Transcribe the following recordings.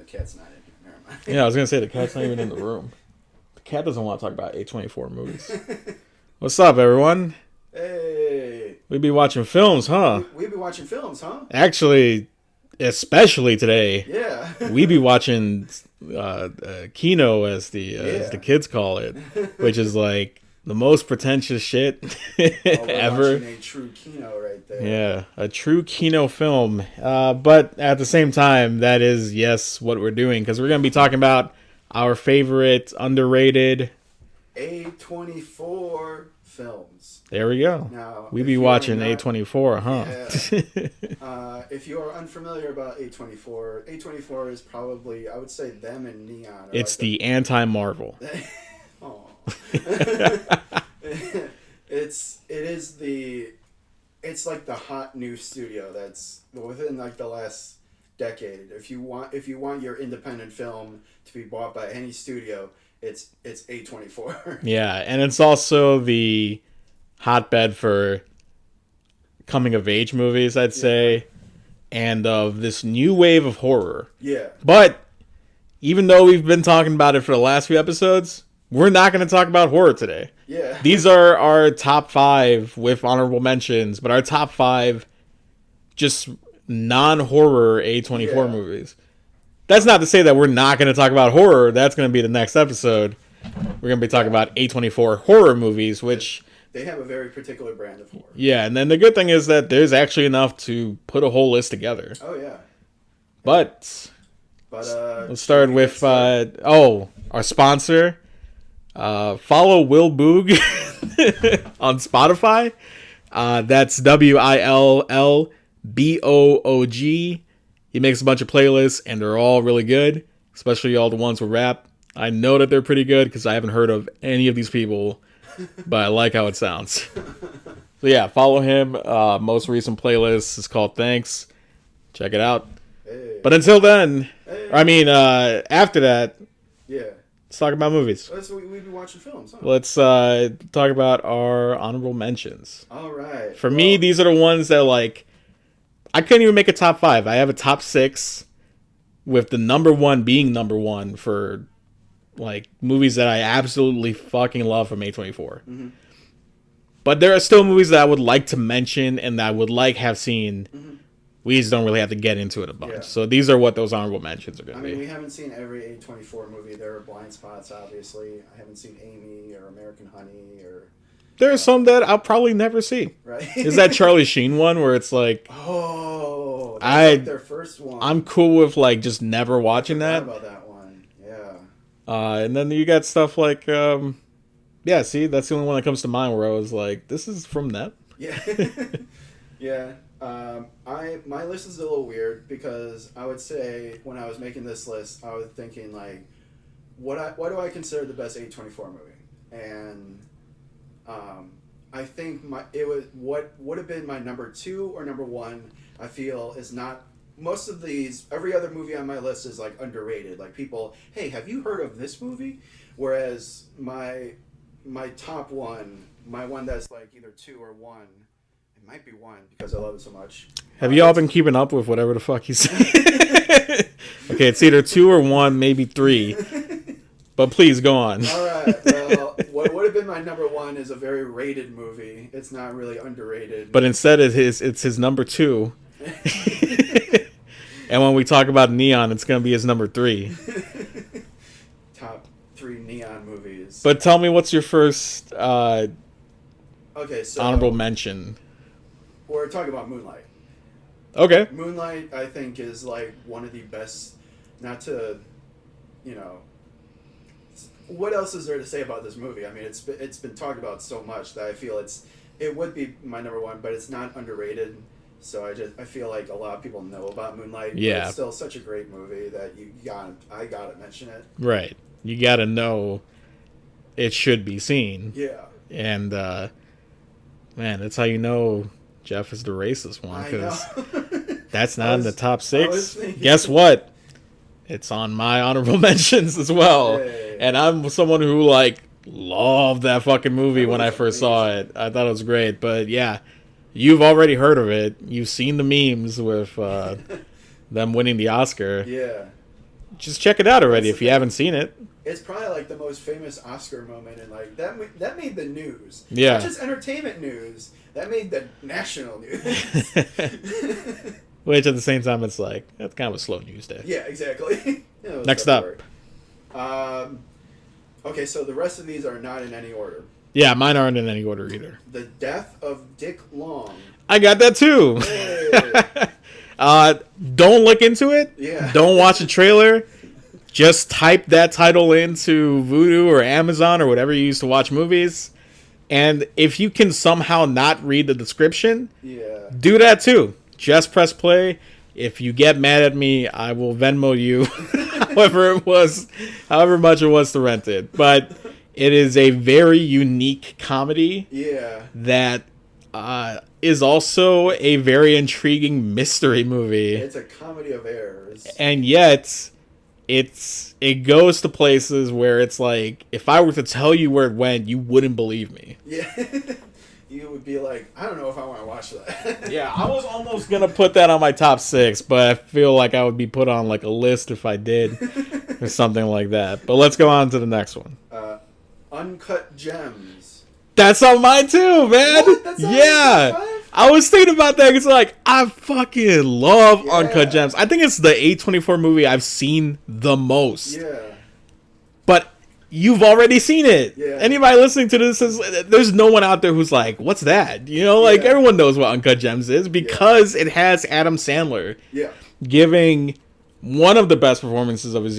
cat's not in here. Never mind. Yeah, I was gonna say the cat's not even in the room. The cat doesn't want to talk about A24 movies. What's up, everyone? Hey. We be watching films, huh? We be watching films, huh? Actually, especially today. Yeah. We be watching Kino, as the kids call it, which is like the most pretentious shit ever. Watching a true Kino right there. Yeah, a true Kino film. But at the same time, that is, yes, what we're doing, because we're going to be talking about our favorite underrated A24 films. There we go. Now, we be watching A24, huh? Yeah. If you are unfamiliar about A24, A24 is probably, I would say, them and Neon. It's like the anti-Marvel. It's like the hot new studio that's within like the last decade. If you want your independent film to be bought by any studio, it's A24. Yeah, and it's also the hotbed for coming of age movies, I'd say, and of this new wave of horror. Yeah. But even though we've been talking about it for the last few episodes, we're not going to talk about horror today. Yeah. These are our top 5 with honorable mentions, but our top 5 just non-horror A24 movies. That's not to say that we're not going to talk about horror. That's going to be the next episode. We're going to be talking about A24 horror movies, which... They have a very particular brand of horror. Yeah, and then the good thing is that there's actually enough to put a whole list together. Oh, yeah. But let's start with, our sponsor. Follow Will Boog on Spotify. That's WILLBOOG. He makes a bunch of playlists, and they're all really good, especially all the ones with rap. I know that they're pretty good because I haven't heard of any of these people, but I like how it sounds. So yeah, follow him. Most recent playlist is called Thanks. Check it out. Hey. But until then, after that, let's talk about movies. We'd be watching films, huh? Let's talk about our honorable mentions. All right. For me, these are the ones that, like, I couldn't even make a top 5. I have a top 6 with the number 1 being number 1 for, like, movies that I absolutely fucking love from A24. Mm-hmm. But there are still movies that I would like to mention and that I would like have seen. Mm-hmm. We just don't really have to get into it a bunch. Yeah. So these are what those honorable mentions are going to be. I mean, we haven't seen every A24 movie. There are blind spots, obviously. I haven't seen Amy or American Honey or... There are some that I'll probably never see. Right. Is that Charlie Sheen one where it's like... Oh, that's like their first one. I'm cool with, like, just never watching that. I forgot about that one. Yeah. And then you got stuff like... see, that's the only one that comes to mind where I was like, this is from them? Yeah. Yeah. My list is a little weird because I would say when I was making this list, I was thinking, like, what do I consider the best A24 movie? And... I think what would have been my number 2 or number 1, I feel is not, most of these, every other movie on my list is like underrated. Like people, hey, have you heard of this movie? Whereas my top 1, my one that's like either 2 or 1, it might be 1 because I love it so much. Have you all been keeping up with whatever the fuck he's saying? Okay, it's either 2 or 1, maybe 3. But please, go on. All right. Well, what would have been my number 1 is a very rated movie. It's not really underrated. But instead, it's his number 2. And when we talk about Neon, it's going to be his number 3. Top 3 Neon movies. But tell me, what's your first so honorable mention? We're talking about Moonlight. Okay. Moonlight, I think, is like one of the best, not to, what else is there to say about this movie? I mean, it's been talked about so much that I feel it would be my number 1, but it's not underrated. So I feel like a lot of people know about Moonlight. Yeah. But it's still such a great movie that I gotta mention it. Right. You gotta know it should be seen. Yeah. And man, that's how you know Jeff is the racist one, because that's not in the top 6. Guess what? It's on my honorable mentions as well. Yeah. And I'm someone who, like, loved that fucking movie when I first saw it. I thought it was great. But yeah, you've already heard of it. You've seen the memes with them winning the Oscar. Yeah. just check it out already if you haven't seen it. It's probably like the most famous Oscar moment, and like that made the news. Yeah. Not just entertainment news. That made the national news. Which at the same time, it's like, that's kind of a slow news day. Yeah, exactly. Next up. Okay, so the rest of these are not in any order. Yeah, mine aren't in any order either. The Death of Dick Long. I got that too. Hey. Don't look into it. Yeah. Don't watch the trailer. Just type that title into Vudu or Amazon or whatever you use to watch movies. And if you can somehow not read the description, do that too. Just press play. If you get mad at me, I will Venmo you however much it was to rent it. But it is a very unique comedy that is also a very intriguing mystery movie. It's a comedy of errors. And yet, it goes to places where it's like, if I were to tell you where it went, you wouldn't believe me. Yeah. You would be like, I don't know if I want to watch that. Yeah, I was almost going to put that on my top 6, but I feel like I would be put on like a list if I did or something like that. But let's go on to the next one. Uncut Gems. That's on mine too, man. What? That's on I was thinking about that. It's like, I fucking love Uncut Gems. I think it's the A24 movie I've seen the most. Yeah. But you've already seen it. Yeah. Anybody listening to this there's no one out there who's like, what's that? You know, like everyone knows what Uncut Gems is because it has Adam Sandler giving one of the best performances of his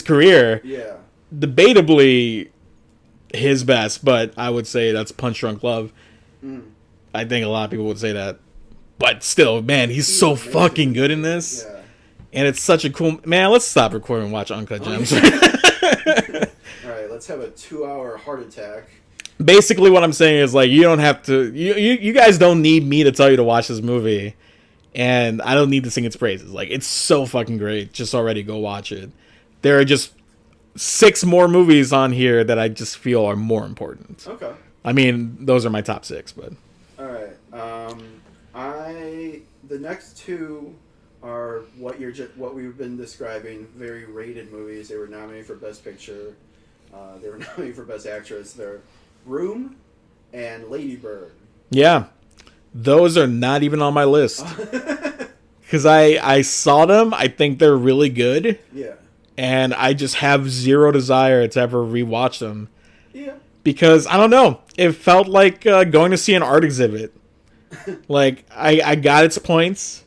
career. Yeah. Debatably his best, but I would say that's Punch Drunk Love. I think a lot of people would say that. But still, man, he's so amazing. Fucking good in this. Yeah. And it's such a cool... Man, let's stop recording and watch Uncut Gems. Alright, let's have a 2-hour heart attack. Basically what I'm saying is, like, you don't have to... You guys don't need me to tell you to watch this movie. And I don't need to sing its praises. Like, it's so fucking great. Just already go watch it. There are just 6 more movies on here that I just feel are more important. Okay. I mean, those are my top 6, but... Alright. The next 2... are what we've been describing, very rated movies. They were nominated for Best Picture. They were nominated for Best Actress. They're Room and Lady Bird. Yeah. Those are not even on my list. Because I saw them. I think they're really good. Yeah. And I just have zero desire to ever rewatch them. Yeah. Because, I don't know. It felt like going to see an art exhibit. Like, I got its points.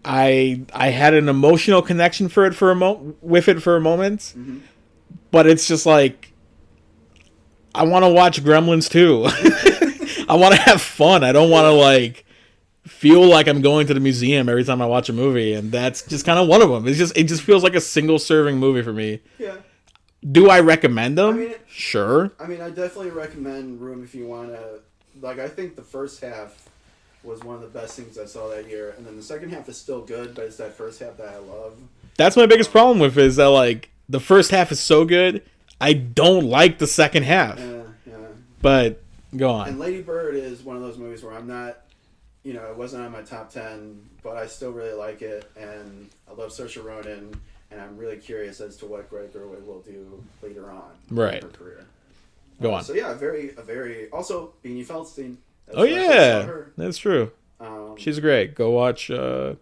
I had an emotional connection with it for a moment, mm-hmm. but it's just like I want to watch Gremlins too. I want to have fun. I don't want to like feel like I'm going to the museum every time I watch a movie, and that's just kind of one of them. It just feels like a single serving movie for me. Yeah. Do I recommend them? I mean, sure. I mean, I definitely recommend Room if you want to. Like, I think the first half was one of the best things I saw that year, and then the second half is still good, but it's that first half that I love. That's my biggest problem with it, is that like the first half is so good, I don't like the second half. Yeah. But go on. And Lady Bird is one of those movies where I'm not, it wasn't on my top 10, but I still really like it, and I love Saoirse Ronan, and I'm really curious as to what Greta Gerwig will do later on in her career. Go on. So yeah, a very also Beanie Feldstein. That's true. She's great. Go watch. Oh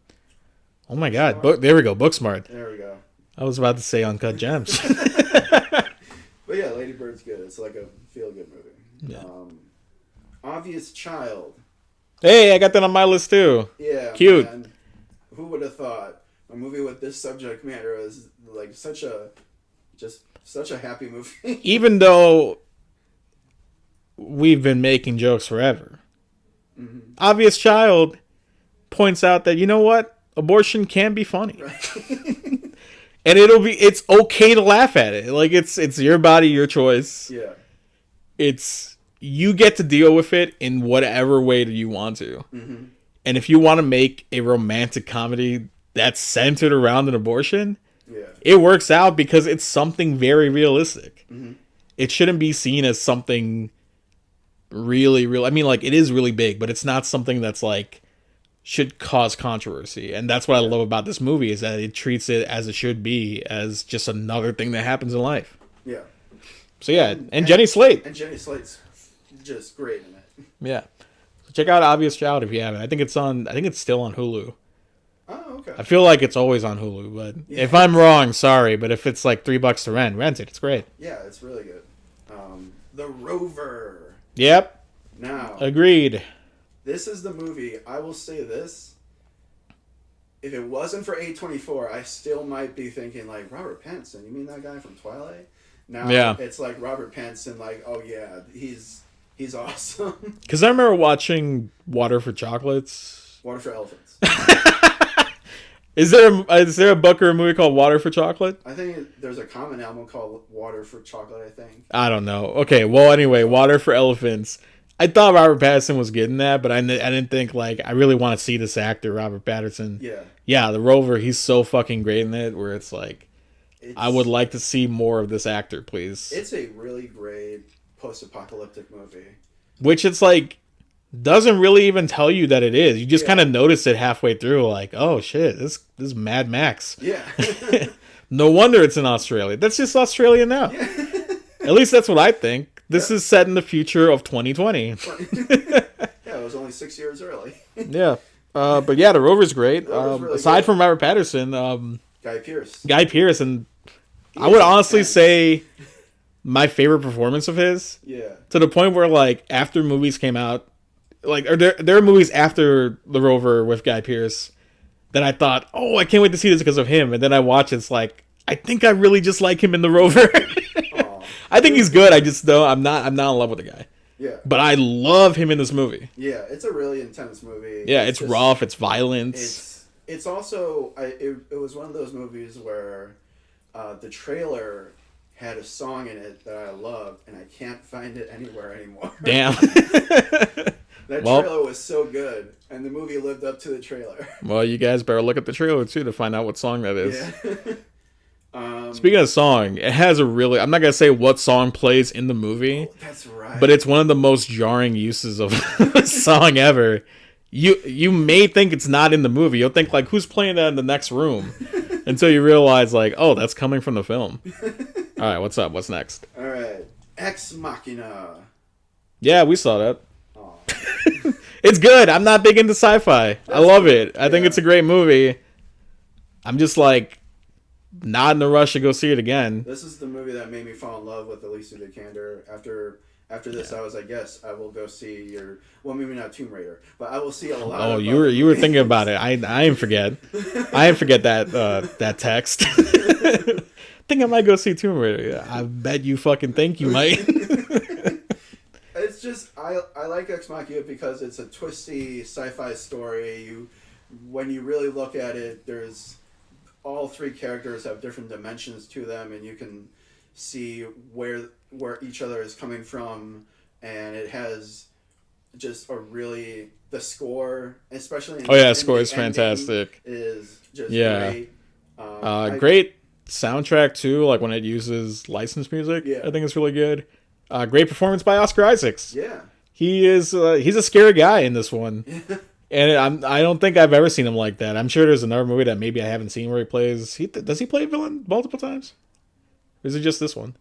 my God! There we go. Booksmart. There we go. I was about to say Uncut Gems. But yeah, Lady Bird's good. It's like a feel-good movie. Yeah. Obvious Child. Hey, I got that on my list too. Yeah. Cute. Man. Who would have thought a movie with this subject matter is like such a happy movie? Even though we've been making jokes forever. Mm-hmm. Obvious Child points out that, you know what? Abortion can be funny. Right. And it's okay to laugh at it. Like, it's your body, your choice. Yeah. You get to deal with it in whatever way that you want to. Mm-hmm. And if you want to make a romantic comedy that's centered around an abortion, it works out because it's something very realistic. Mm-hmm. It shouldn't be seen as something really, really... I mean, like, it is really big, but it's not something that's, like, should cause controversy. And that's what I love about this movie, is that it treats it as it should be, as just another thing that happens in life. Yeah. So yeah, and Jenny Slate. And Jenny Slate's just great in it. Yeah. So check out Obvious Child if you haven't. I think it's still on Hulu. Oh, okay. I feel like it's always on Hulu, but if I'm wrong, sorry. But if it's like $3 to rent it. It's great. Yeah, it's really good. The Rover. Yep. Now. Agreed. This is the movie. I will say this. If it wasn't for A24, I still might be thinking like Robert Pattinson. You mean that guy from Twilight? Now it's like Robert Pattinson. Like, oh yeah, he's awesome. Because I remember watching Water for Chocolates. Water for Elephants. Is there a book or a movie called Water for Chocolate? I think there's a Common album called Water for Chocolate, I think. I don't know. Okay, well, anyway, Water for Elephants. I thought Robert Pattinson was getting that, but I didn't think, like, I really want to see this actor, Robert Pattinson. Yeah. Yeah, The Rover, he's so fucking great in it, where it's like, I would like to see more of this actor, please. It's a really great post-apocalyptic movie. Which it's like, doesn't really even tell you that it is. You just kind of notice it halfway through, like, oh shit, this is Mad Max. Yeah. No wonder it's in Australia. That's just Australia now. Yeah. At least that's what I think. This is set in the future of 2020. Yeah, it was only 6 years early. Yeah. But yeah, The Rover's great. Really aside good. From Robert Pattinson, Guy Pearce, and I would honestly say my favorite performance of his. Yeah. To the point where, like, after movies came out, like, there are movies after The Rover with Guy Pearce that I thought, oh, I can't wait to see this because of him. And then I watch, it's like, I think I really just like him in The Rover. I think he's good. I just don't. I'm not in love with the guy. Yeah. But I love him in this movie. Yeah, it's a really intense movie. Yeah, it's just rough. It's violent. It's also it was one of those movies where the trailer had a song in it that I loved, and I can't find it anywhere anymore. Damn. That trailer was so good, and the movie lived up to the trailer. Well, you guys better look at the trailer too to find out what song that is. Yeah. Speaking of song, it has a really... I'm not going to say what song plays in the movie. Oh, that's right. But it's one of the most jarring uses of a song ever. You may think it's not in the movie. You'll think, like, who's playing that in the next room? Until you realize, like, oh, that's coming from the film. All right, what's up? What's next? All right. Ex Machina. Yeah, we saw that. It's good. I'm not big into sci-fi. I love it. I think it's a great movie. I'm just, like... not in a rush to go see it again. This is the movie that made me fall in love with Alicia Vikander. After this, I was like, yes, I will go see your... Well, maybe not Tomb Raider, but I will see a lot of... Oh, you were thinking about it. I didn't forget. I didn't forget that text. Think I might go see Tomb Raider. I bet you fucking think you might. It's just... I like Ex Machina because it's a twisty sci-fi story. When you really look at it, there's... all three characters have different dimensions to them, and you can see where each other is coming from, and it has just a really... the score, especially score is fantastic. Is just great. Great soundtrack too, like when it uses licensed music. I think it's really good. Great performance by Oscar Isaacs. Yeah, he's a scary guy in this one. And I don't think I've ever seen him like that. I'm sure there's another movie that maybe I haven't seen where he plays... does he play a villain multiple times? Or is it just this one?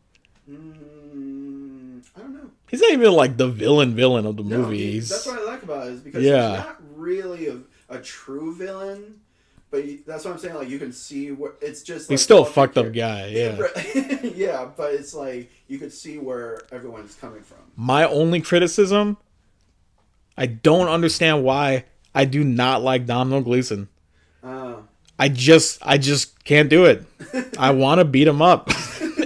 I don't know. He's not even like the villain of the movie. That's what I like about it, is because he's not really a true villain, but that's what I'm saying. Like, you can see where it's just... like, he's still a fucked up guy, yeah. Yeah, but it's like you could see where everyone's coming from. My only criticism, I don't understand why I do not like Domhnall Gleeson. I just can't do it. I want to beat him up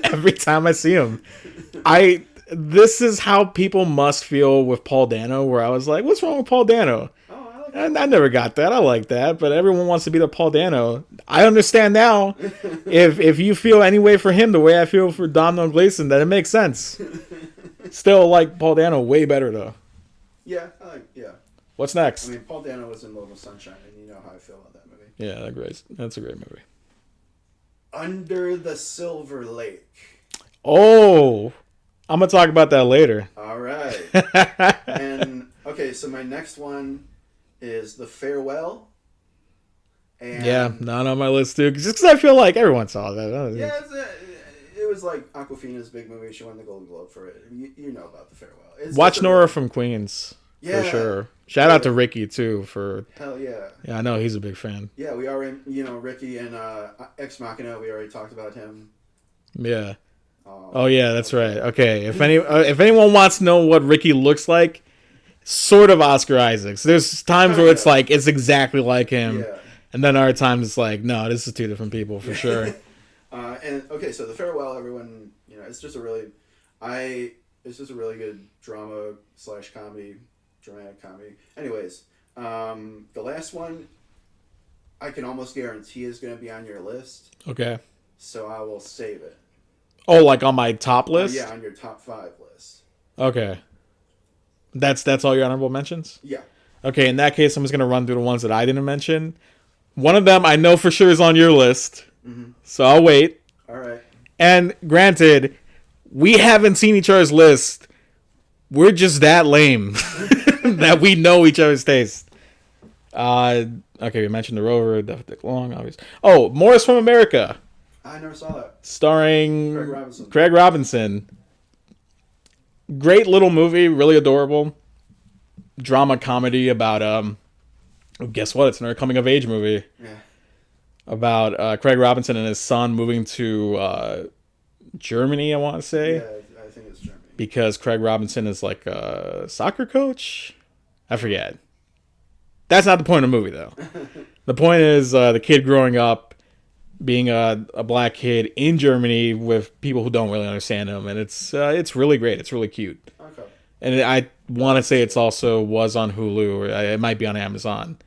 every time I see him. This is how people must feel with Paul Dano, where I was like, what's wrong with Paul Dano? And I never got that. I like that, but everyone wants to beat up Paul Dano. I understand now. If you feel any way for him the way I feel for Domhnall Gleeson, then it makes sense. Still like Paul Dano way better though. Yeah. What's next? I mean, Paul Dano was in Little Sunshine, and you know how I feel about that movie. Yeah, that's a great movie. Under the Silver Lake. Oh, I'm gonna talk about that later. All right. And okay, so my next one is The Farewell. And yeah, not on my list too. Just because I feel like everyone saw that. Yeah, it was like Awkwafina's big movie. She won the Golden Globe for it. You know about The Farewell. Watch Nora from Queens. Yeah, for sure. Shout out to Ricky too for. Hell yeah. Yeah, I know he's a big fan. Yeah, we already, Ricky and Ex Machina. We already talked about him. Yeah. Oh yeah, that's right. Okay, if anyone wants to know what Ricky looks like, sort of Oscar Isaacs. There's times where it's like it's exactly like him, and then other times it's like no, this is two different people for sure. And okay, so The Farewell, everyone, it's just a really good dramatic comedy. Anyways, the last one, I can almost guarantee is going to be on your list. Okay. So I will save it. Oh, like on my top list? Yeah, on your top 5 list. Okay. That's all your honorable mentions? Yeah. Okay, in that case, I'm just going to run through the ones that I didn't mention. One of them I know for sure is on your list. Mm-hmm. So I'll wait. All right. And granted, we haven't seen each other's list. We're just that lame that we know each other's taste. Okay, we mentioned The Rover, Duff Dick Long, obviously. Oh, Morris from America. I never saw that. Starring Craig Robinson. Great little movie, really adorable. Drama comedy about guess what? It's another coming of age movie. Yeah. About Craig Robinson and his son moving to Germany, I want to say. Yeah, I think it's Germany. Because Craig Robinson is like a soccer coach? I forget. That's not the point of the movie, though. The point is the kid growing up, being a black kid in Germany with people who don't really understand him, and it's really great. It's really cute. Okay. And I want to say it's also was on Hulu, or it might be on Amazon.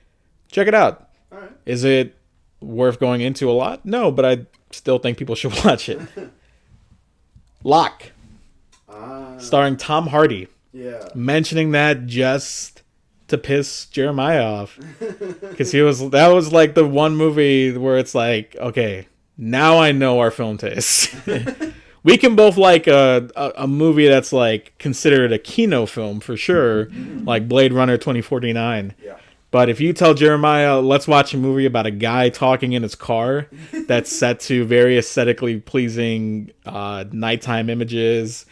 Check it out. All right. Is it worth going into a lot? No, but I still think people should watch it. Locke. Starring Tom Hardy. Yeah. Mentioning that just to piss Jeremiah off. Because that was like the one movie where it's like, okay, now I know our film tastes. We can both like a movie that's like considered a Kino film for sure, like Blade Runner 2049. Yeah. But if you tell Jeremiah, let's watch a movie about a guy talking in his car that's set to very aesthetically pleasing nighttime images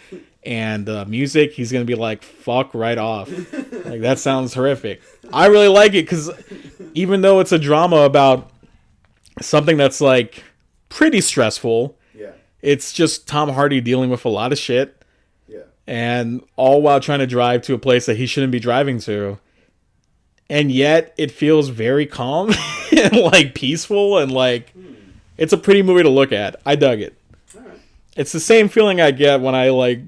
and music, he's going to be like, fuck right off. Like, that sounds horrific. I really like it because even though it's a drama about something that's like pretty stressful, it's just Tom Hardy dealing with a lot of shit. Yeah. And all while trying to drive to a place that he shouldn't be driving to. And yet it feels very calm and like peaceful and like it's a pretty movie to look at. I dug it. All right. It's the same feeling I get when I like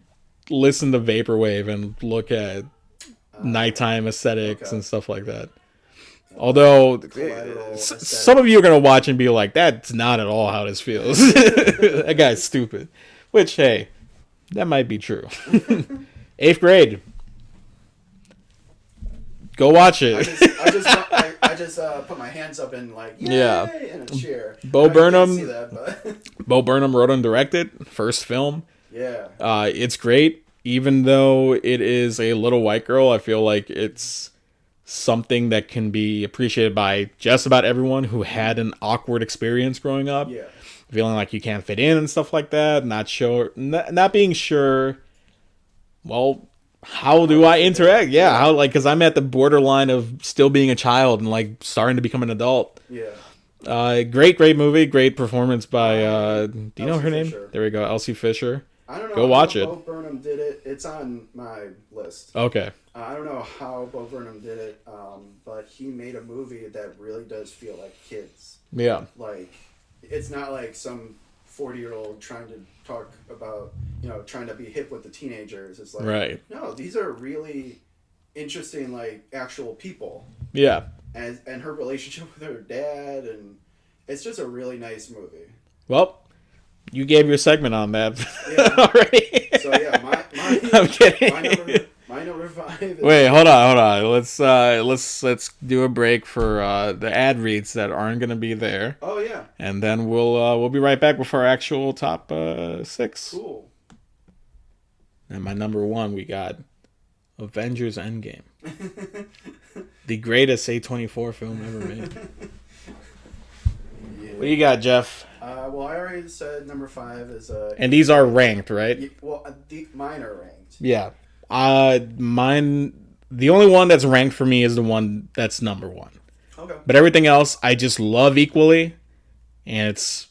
listen to Vaporwave and look at nighttime aesthetics and stuff like that. Although some of you are going to watch and be like, that's not at all how this feels. That guy's stupid. Which, hey, that might be true. 8th grade. Go watch it. I just put my hands up and like, yay, and a cheer. Bo Burnham. See that, but Bo Burnham wrote and directed. First film. Yeah. It's great. Even though it is a little white girl, I feel like it's something that can be appreciated by just about everyone who had an awkward experience growing up. Yeah. Feeling like you can't fit in and stuff like that. Not being sure. Well, how do I interact? Yeah, how because I'm at the borderline of still being a child and like starting to become an adult. Yeah. Great movie, great performance by do you know her name? There we go, Elsie Fisher. I don't know. Go watch it. Bo Burnham did it. It's on my list. Okay. I don't know how Bo Burnham did it, but he made a movie that really does feel like kids. Yeah. Like, it's not like some 40-year-old trying to talk about, trying to be hip with the teenagers. It's like, right. No, these are really interesting, like, actual people. Yeah. And her relationship with her dad, and it's just a really nice movie. Well, you gave your segment on that already. So yeah, I'm kidding. My number 5 is... Wait, hold on. Let's do a break for the ad reads that aren't going to be there. Oh yeah. And then we'll be right back with our actual top 6. Cool. And my number 1, we got Avengers Endgame. The greatest A24 film ever made. Yeah. What do you got, Jeff? Well, I already said number 5 is and these are ranked, right? Mine are ranked. Yeah. Mine. The only one that's ranked for me is the one that's number 1. Okay. But everything else, I just love equally, and it's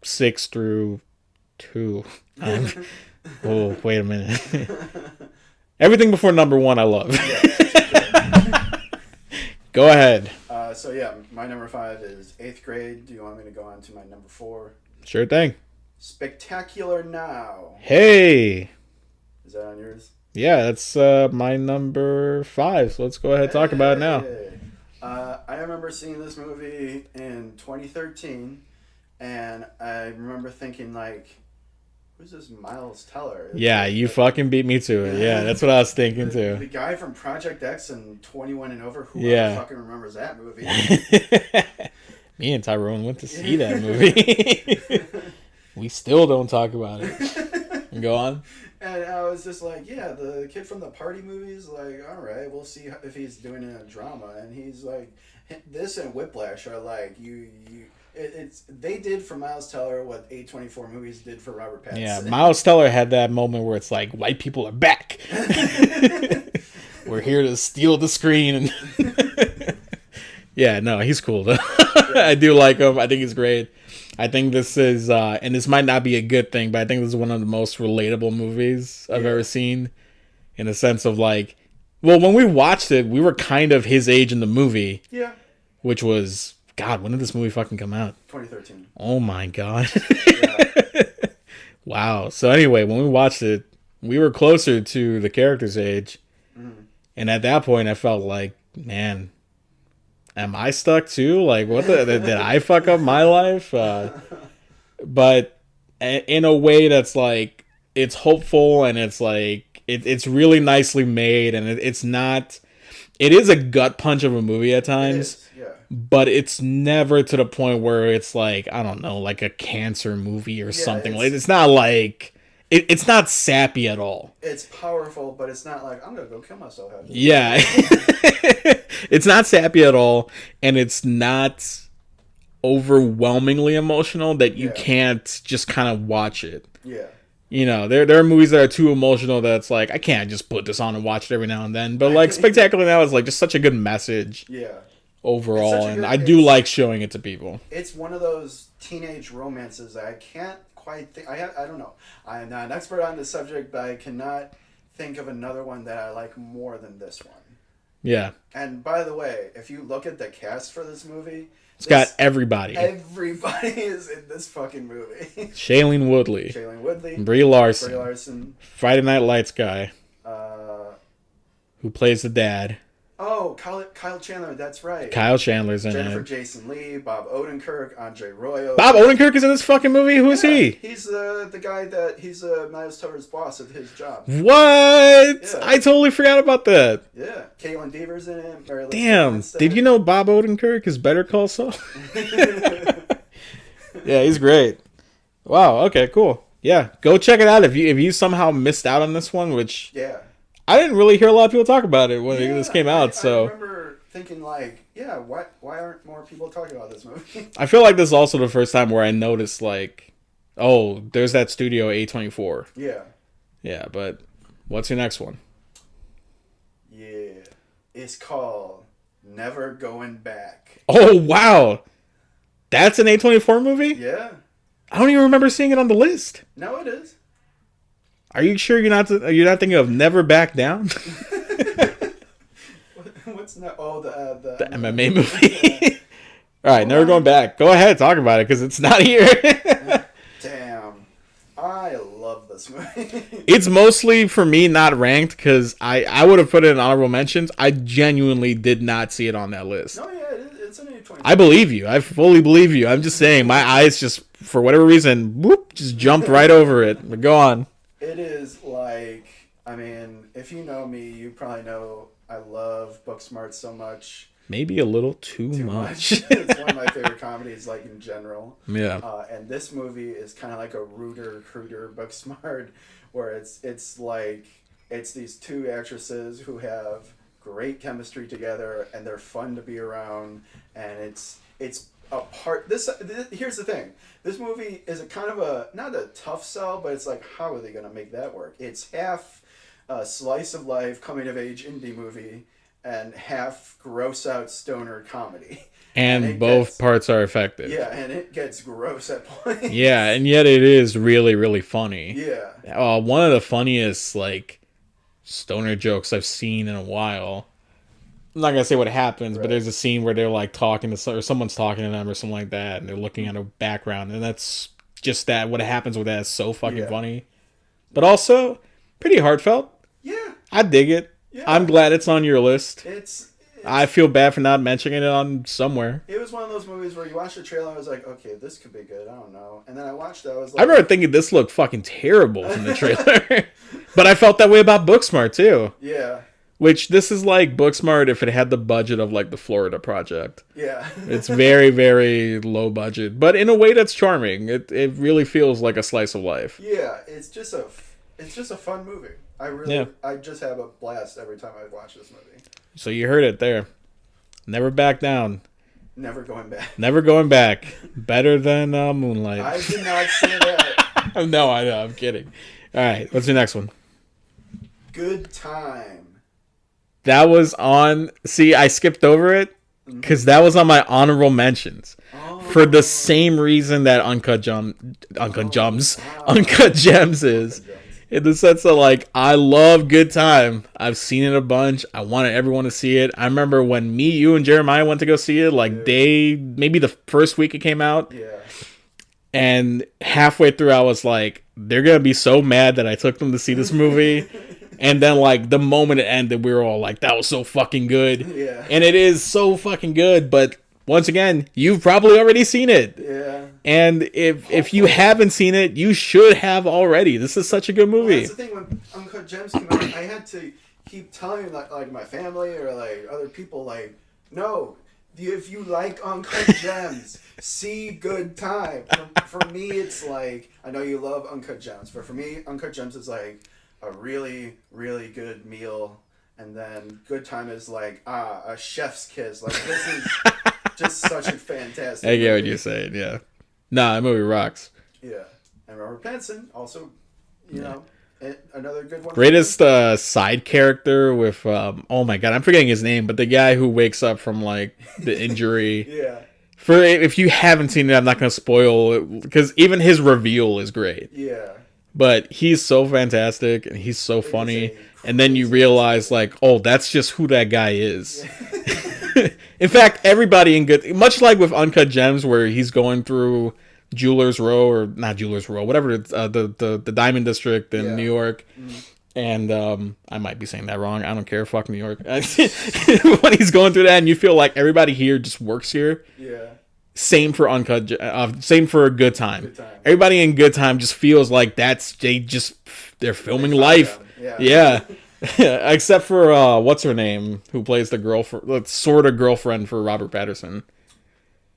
6 through 2. Oh, wait a minute. Everything before number 1, I love. Go ahead. So yeah, my number 5 is 8th Grade. Do you want me to go on to my number 4? Sure thing. Spectacular Now. Hey. Is that on yours? Yeah, that's my number 5. So let's go ahead and talk about it now. I remember seeing this movie in 2013, and I remember thinking, like, who's this Miles Teller? Yeah, you fucking beat me to it. Yeah, that's what I was thinking too. The guy from Project X and 21 and Over, who fucking remembers that movie? Me and Tyrone went to see that movie. We still don't talk about it. Go on. And I was just like, yeah, the kid from the Party movies, like, all right, we'll see if he's doing it in a drama. And he's like, this and Whiplash are like, they did for Miles Teller what A24 movies did for Robert Pattinson. Yeah, Miles Teller had that moment where it's like, white people are back. We're here to steal the screen. Yeah, no, he's cool though. Yeah. I do like him. I think he's great. I think this is, and this might not be a good thing, but I think this is one of the most relatable movies I've ever seen. In the sense of like, well, when we watched it, we were kind of his age in the movie. Yeah. Which was, God, when did this movie fucking come out? 2013. Oh my God. Yeah. Wow. So anyway, when we watched it, we were closer to the character's age. Mm. And at that point, I felt like, man, am I stuck too? Like, what did I fuck up my life? But in a way that's like, it's hopeful and it's like, it's really nicely made, and it's not. It is a gut punch of a movie at times, but it's never to the point where it's like, I don't know, like a cancer movie or something. Like, it's not like it's not sappy at all. It's powerful, but it's not like I'm gonna go kill myself. Yeah, it's not sappy at all, and it's not overwhelmingly emotional that you can't just kind of watch it. Yeah. You know, there are movies that are too emotional that's like, I can't just put this on and watch it every now and then. But like Spectacular Now is like just such a good message. Yeah. Overall, and I do like showing it to people. It's one of those teenage romances that I can't quite think. I don't know. I am not an expert on the subject, but I cannot think of another one that I like more than this one. Yeah. And by the way, if you look at the cast for this movie, it's got everybody. Everybody is in this fucking movie. Shailene Woodley. Brie Larson. Friday Night Lights guy. Who plays the dad. Oh, Kyle Chandler, that's right. Kyle Chandler's in Jennifer it. Jason Leigh, Bob Odenkirk, Andre Royo. Bob Odenkirk is in this fucking movie? Who is he? He's the guy that, he's Miles Teller's boss at his job. What? Yeah. I totally forgot about that. Yeah. Caitlin Deaver's in it. Damn. Did you know Bob Odenkirk is Better Call Saul? Yeah, he's great. Wow, okay, cool. Yeah, go check it out if you somehow missed out on this one, which... Yeah. I didn't really hear a lot of people talk about it when this came out, so... I remember thinking, like, yeah, why aren't more people talking about this movie? I feel like this is also the first time where I noticed, like, oh, there's that studio A24. Yeah. Yeah, but what's your next one? Yeah. It's called Never Going Back. Oh, wow. That's an A24 movie? Yeah. I don't even remember seeing it on the list. No, it is. Are you sure you're not thinking of Never Back Down? What's not? Oh, the MMA movie. All right, Never Going Back. Go ahead, talk about it because it's not here. Damn, I love this movie. It's mostly for me not ranked because I would have put it in honorable mentions. I genuinely did not see it on that list. No, yeah, it's an A24. I believe you. I fully believe you. I'm just saying my eyes just for whatever reason, whoop, just jumped right over it. But go on. It is like, I mean, if you know me, you probably know I love Booksmart so much. Maybe a little too much. It's one of my favorite comedies, like, in general. Yeah. And this movie is kind of like a Rooter Booksmart, where it's like, it's these two actresses who have great chemistry together, and they're fun to be around, and it's a part. This here's the thing. This movie is a kind of a not a tough sell, but it's like, how are they going to make that work? It's half a slice of life coming of age indie movie and half gross out stoner comedy. And both parts are effective. Yeah, and it gets gross at points. Yeah, and yet it is really, really funny. Yeah. One of the funniest, like, stoner jokes I've seen in a while. I'm not going to say what happens, but there's a scene where they're, like, talking to or someone's talking to them or something like that, and they're looking at a background, and that's just that. What happens with that is so fucking funny. But also, pretty heartfelt. Yeah. I dig it. Yeah. I'm glad it's on your list. I feel bad for not mentioning it on somewhere. It was one of those movies where you watch the trailer and I was like, okay, this could be good. I don't know. And then I watched it. I was like, I remember thinking this looked fucking terrible from the trailer. But I felt that way about Booksmart too. Yeah. Which this is like Booksmart if it had the budget of like the Florida Project. Yeah. It's very, very low budget. But in a way that's charming. It really feels like a slice of life. Yeah. It's just a fun movie. I just have a blast every time I watch this movie. So you heard it there. Never back down. Never going back. Never going back. Better than Moonlight. I did not say that. No, I know. I'm kidding. All right. What's your next one? Good Time. That was on... See, I skipped over it because that was on my honorable mentions. Oh. For the same reason that Uncut Gems is. In the sense that, like, I love Good Time. I've seen it a bunch. I wanted everyone to see it. I remember when me, you, and Jeremiah went to go see it, like, maybe the first week it came out. Yeah. And halfway through, I was like, they're going to be so mad that I took them to see this movie. And then, like, the moment it ended, we were all like, that was so fucking good. Yeah. And it is so fucking good, but once again, you've probably already seen it. Yeah. And if you haven't seen it, you should have already. This is such a good movie. Well, that's the thing. When Uncut Gems came out, I had to keep telling like my family or like other people, like, no, if you like Uncut Gems, see Good Time. For me, it's like, I know you love Uncut Gems, but for me, Uncut Gems is like a really, really good meal. And then Good Time is like, a chef's kiss. Like, this is just such a fantastic I get movie. what you're saying, yeah. Nah, that movie rocks. Yeah. And Robert Pattinson, also, you know, another good one. Greatest side character with, oh my god, I'm forgetting his name, but the guy who wakes up from, like, the injury. Yeah. If you haven't seen it, I'm not going to spoil it, because even his reveal is great. Yeah. But he's so fantastic, and he's so funny. And then you realize, like, oh, that's just who that guy is. Yeah. In fact, everybody in Good... Much like with Uncut Gems, where he's going through Jewelers Row, or not Jewelers Row, whatever, it's, the Diamond District in New York. Mm-hmm. And I might be saying that wrong. I don't care. Fuck New York. When he's going through that, and you feel like everybody here just works here. Yeah. Same for same for Good Time. Everybody in Good Time just feels like they're filming life. Yeah. Except for what's her name, who plays the girlfriend, sort of girlfriend for Robert Pattinson.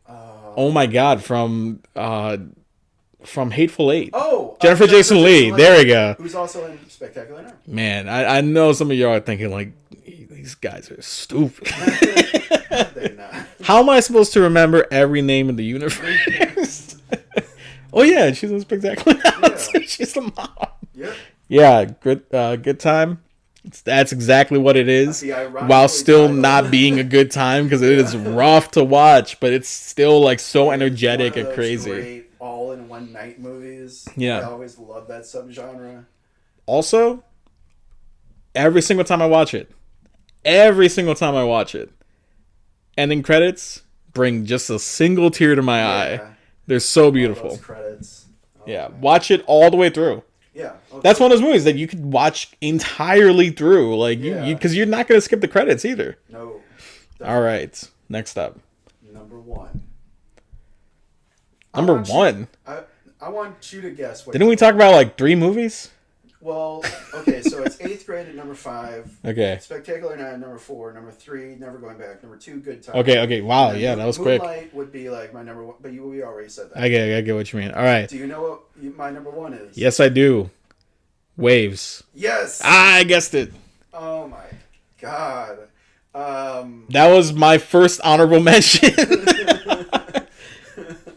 Oh my god, from Hateful Eight. Oh, Jennifer Jason Leigh. There we go. Who's also in Spectacular Now. Man, I know some of y'all are thinking like, these guys are stupid. They're not. How am I supposed to remember every name in the universe? Oh yeah, she's in Spectacular Now. Yeah. She's the mom. Yep. Yeah, Good Time. That's exactly what it is, while still not being a good time, because it is rough to watch, but it's still like so energetic and crazy. Great all-in-one night movies. Yeah, I always love that subgenre. Also, every single time I watch it, ending credits bring just a single tear to my eye. They're so beautiful. Those credits. Man. Watch it all the way through. Yeah, okay. That's one of those movies that you could watch entirely through, like because you're not going to skip the credits either. No. Definitely. All right, next up. Number one. I want you to guess. Didn't we talk about like 3 movies? Well, okay, so it's 8th Grade at number 5. Okay. Spectacular Now at number 4. Number 3, Never Going Back. Number 2, Good Time. Okay. Wow, yeah, that was quick. Moonlight would be like my number 1, but we already said that. I get what you mean. All right. Do you know what my number 1 is? Yes, I do. Waves. Yes. I guessed it. Oh my god. That was my first honorable mention.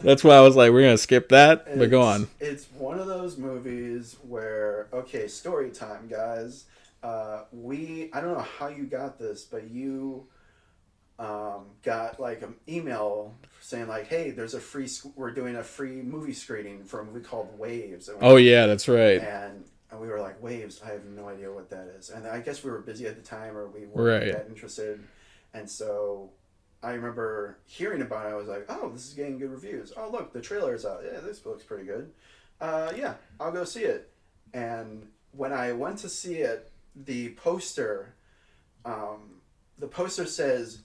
That's why I was like, we're gonna skip that. But go on. It's one of those movies where, okay, story time, guys. I don't know how you got this, but you got like an email saying like, hey, we're doing a free movie screening for a movie called Waves. Oh yeah, that's right. And we were like, Waves, I have no idea what that is. And I guess we were busy at the time, or we weren't that interested. And so I remember hearing about it. I was like, oh, this is getting good reviews. Oh, look, the trailer's out. Yeah, this looks pretty good. Yeah, I'll go see it. And when I went to see it, the poster says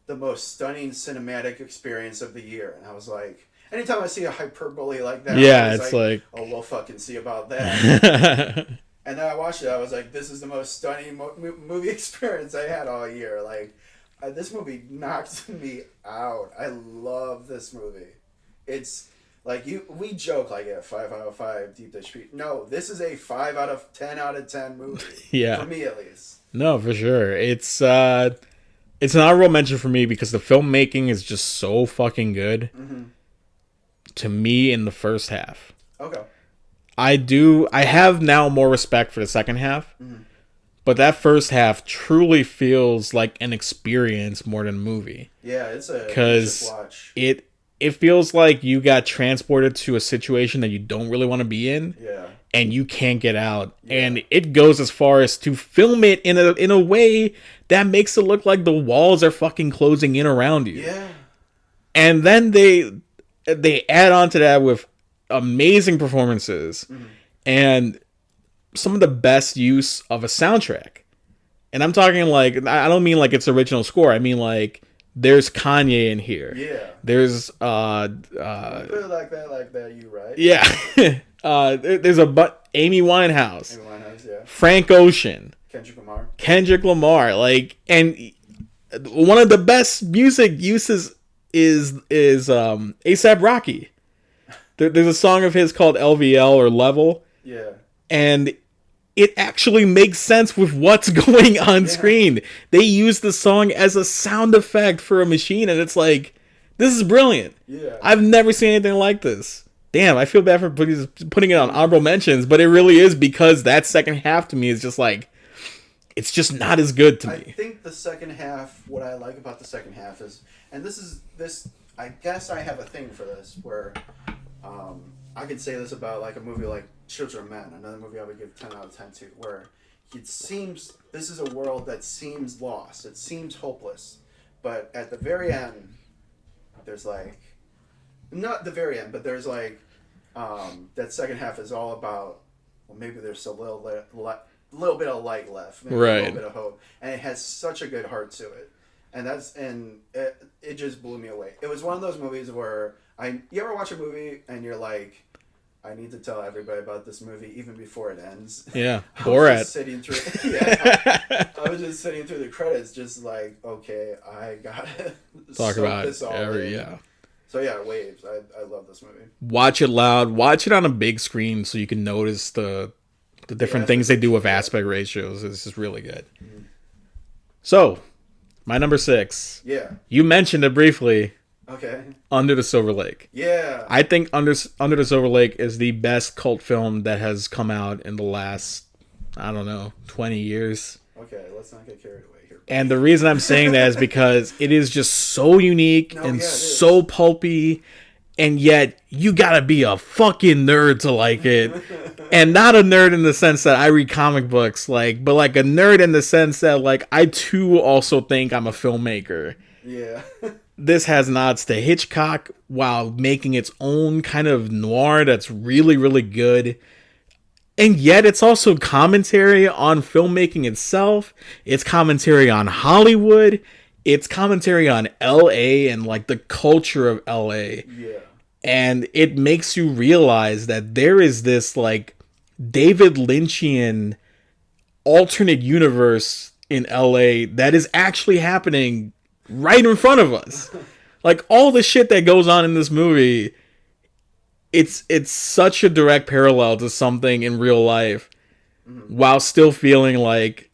the most stunning cinematic experience of the year. And I was like, anytime I see a hyperbole like that, yeah, it's like, oh, we'll fucking see about that. And then I watched it. I was like, this is the most stunning movie experience I had all year. Like, this movie knocked me out. I love this movie. It's like we joke like 5 out of 5 Deep Dish Pete. No, this is a 5 out of 10 out of 10 movie. Yeah, for me at least. No, for sure. It's an honorable mention for me because the filmmaking is just so fucking good. Mm-hmm. To me, in the first half. Okay. I have now more respect for the second half. Mm-hmm. But that first half truly feels like an experience more than a movie. Yeah, it's a watch. It feels like you got transported to a situation that you don't really want to be in. Yeah. And you can't get out. Yeah. And it goes as far as to film it in a way that makes it look like the walls are fucking closing in around you. Yeah. And then they add on to that with amazing performances. Mm-hmm. And some of the best use of a soundtrack. And I'm talking like, I don't mean like it's original score. I mean like there's Kanye in here. Yeah. There's put it like that, you right? Yeah. There's Amy Winehouse. Yeah. Frank Ocean. Kendrick Lamar. Like, and one of the best music uses is A$AP Rocky. There's a song of his called LVL or Level. Yeah. And it actually makes sense with what's going on screen. They use the song as a sound effect for a machine, and it's like, this is brilliant. Yeah. I've never seen anything like this. Damn, I feel bad for putting it on honorable mentions, but it really is because that second half to me is just like, it's just not as good to me. I think the second half, what I like about the second half is, and this, I guess I have a thing for this, where I could say this about like a movie like Children of Men, another movie I would give 10 out of 10 to, where it seems this is a world that seems lost, it seems hopeless, but at the very end, there's like, not the very end, but there's like, that second half is all about, well, maybe there's a little bit of light left, maybe right. A little bit of hope, and it has such a good heart to it, and it just blew me away. It was one of those movies where you ever watch a movie and you're like, I need to tell everybody about this movie even before it ends. Yeah, Borat. I was just sitting through the credits, just like, okay, I gotta talk about this all in. Yeah. So yeah, Waves. I love this movie. Watch it loud. Watch it on a big screen so you can notice the different things they do with aspect ratios. This is really good. Mm-hmm. So, my number 6. Yeah. You mentioned it briefly. Okay. Under the Silver Lake. Yeah. I think Under the Silver Lake is the best cult film that has come out in the last, I don't know, 20 years. Okay, let's not get carried away here. And the reason I'm saying that is because it is just so unique so pulpy, and yet you gotta be a fucking nerd to like it. And not a nerd in the sense that I read comic books, but like a nerd in the sense that like I too also think I'm a filmmaker. Yeah. This has nods to Hitchcock while making its own kind of noir that's really, really good. And yet it's also commentary on filmmaking itself. It's commentary on Hollywood. It's commentary on LA and like the culture of LA. Yeah. And it makes you realize that there is this like David Lynchian alternate universe in LA that is actually happening right in front of us. Like all the shit that goes on in this movie, it's such a direct parallel to something in real life, while still feeling like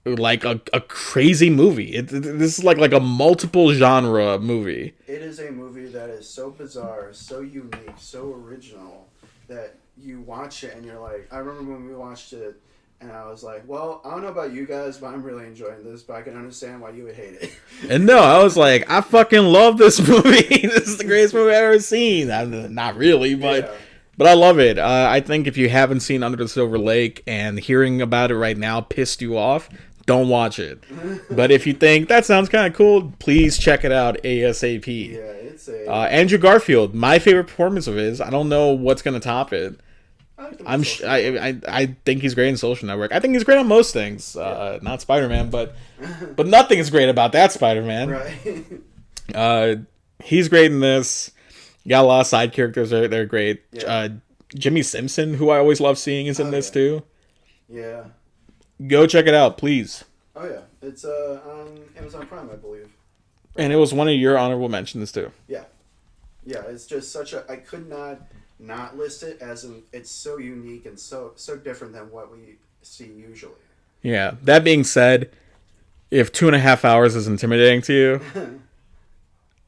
like a crazy movie. This is like a multiple genre movie. It is a movie that is so bizarre, so unique, so original that you watch it and you're like, I remember when we watched it and I was like, well, I don't know about you guys, but I'm really enjoying this, but I can understand why you would hate it. And no, I was like, I fucking love this movie. This is the greatest movie I've ever seen. Not really, but... Yeah. But I love it. I think if you haven't seen Under the Silver Lake and hearing about it right now pissed you off, don't watch it. But if you think that sounds kind of cool, please check it out ASAP. Yeah, it's a... Andrew Garfield, my favorite performance of his. I don't know what's going to top it. I think he's great in Social Network. I think he's great on most things. Not Spider-Man, but nothing is great about that Spider-Man. Right. He's great in this. You got a lot of side characters. They're great. Yeah. Jimmy Simpson, who I always love seeing, is in this too. Yeah. Go check it out, please. Oh yeah, it's on Amazon Prime, I believe. And it was one of your honorable mentions too. Yeah. Yeah, it's just such a... I could not list it as it's so unique and so different than what we see usually. Yeah. That being said, if 2.5 hours is intimidating to you,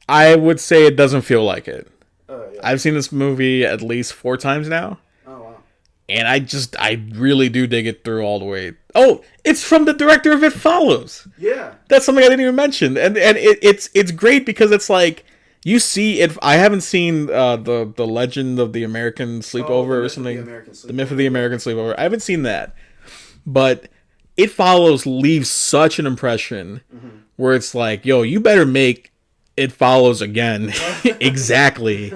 I would say it doesn't feel like it. Yeah. I've seen this movie at least 4 times now. Oh wow. And I really do dig it through all the way. Oh, it's from the director of It Follows. Yeah. That's something I didn't even mention. And it's great because it's like you see it. I haven't seen the Legend of the American Sleepover or something. The Myth of the American Sleepover. I haven't seen that. But It Follows leaves such an impression where it's like, yo, you better make It Follows again exactly,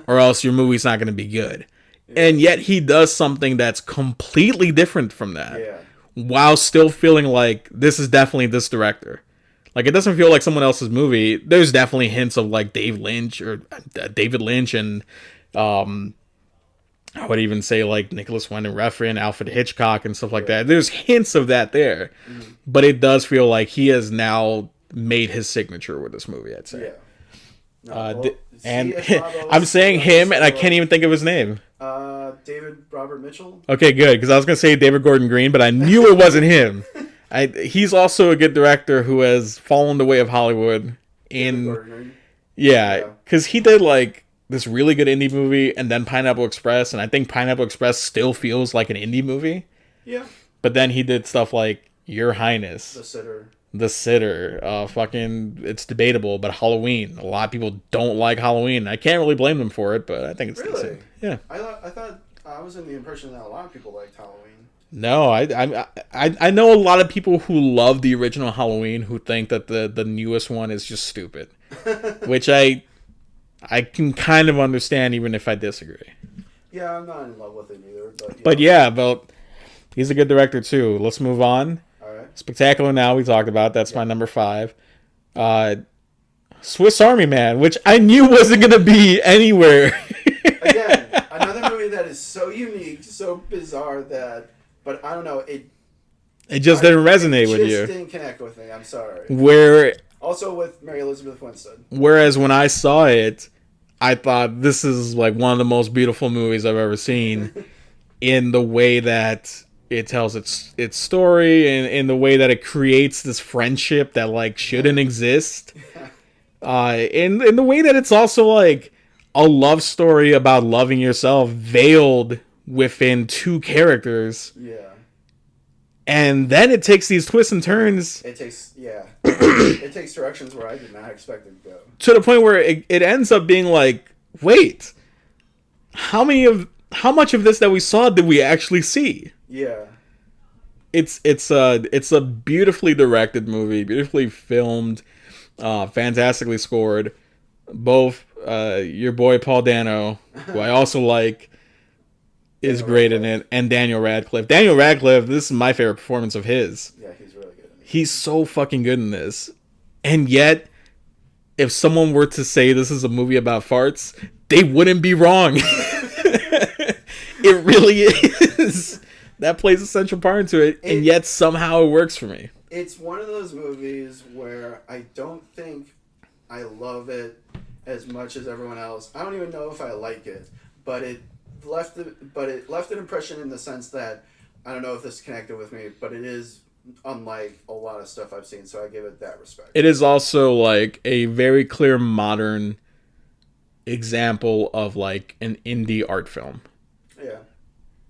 or else your movie's not going to be good. Yeah. And yet he does something that's completely different from that, while still feeling like this is definitely this director. Like, it doesn't feel like someone else's movie. There's definitely hints of like David Lynch and I would even say like Nicholas Winding Refn, Alfred Hitchcock, and stuff like that. There's hints of that there, but it does feel like he has now made his signature with this movie, I'd say. Yeah. And I'm saying him, and I can't even think of his name. David Robert Mitchell. Okay, good, because I was gonna say David Gordon Green, but I knew it wasn't him. He's also a good director who has fallen the way of Hollywood. Because he did like this really good indie movie, and then Pineapple Express, and I think Pineapple Express still feels like an indie movie. Yeah. But then he did stuff like Your Highness. The Sitter. Fucking, it's debatable, but Halloween. A lot of people don't like Halloween. I can't really blame them for it, but I think it's decent. Yeah. I thought I was in the impression that a lot of people liked Halloween. No, I know a lot of people who love the original Halloween who think that the newest one is just stupid, which I can kind of understand even if I disagree. Yeah, I'm not in love with it either. But he's a good director too. Let's move on. All right. Spectacular Now we talked about. That's my number 5. Swiss Army Man, which I knew wasn't going to be anywhere. Again, another movie that is so unique, so bizarre but I don't know, it just didn't resonate with you. It just didn't connect with me. I'm sorry. Also with Mary Elizabeth Winstead. Whereas when I saw it, I thought this is like one of the most beautiful movies I've ever seen in the way that it tells its story and in the way that it creates this friendship that like shouldn't exist. In the way that it's also like a love story about loving yourself veiled within 2 characters. Yeah. And then it takes these twists and turns. It takes directions where I did not expect it to go. To the point where it ends up being like, wait, how much of this that we saw did we actually see? Yeah. It's a beautifully directed movie, beautifully filmed, fantastically scored. Both your boy Paul Dano, who I also like, is great in it, and Daniel Radcliffe. Daniel Radcliffe, this is my favorite performance of his. Yeah, he's really good in it. He's so fucking good in this. And yet, if someone were to say this is a movie about farts, they wouldn't be wrong. It really is. That plays a central part into it, and yet somehow it works for me. It's one of those movies where I don't think I love it as much as everyone else. I don't even know if I like it, but it left an impression in the sense that, I don't know if this connected with me, but it is unlike a lot of stuff I've seen, so I give it that respect. It is also like a very clear modern example of like an indie art film. Yeah.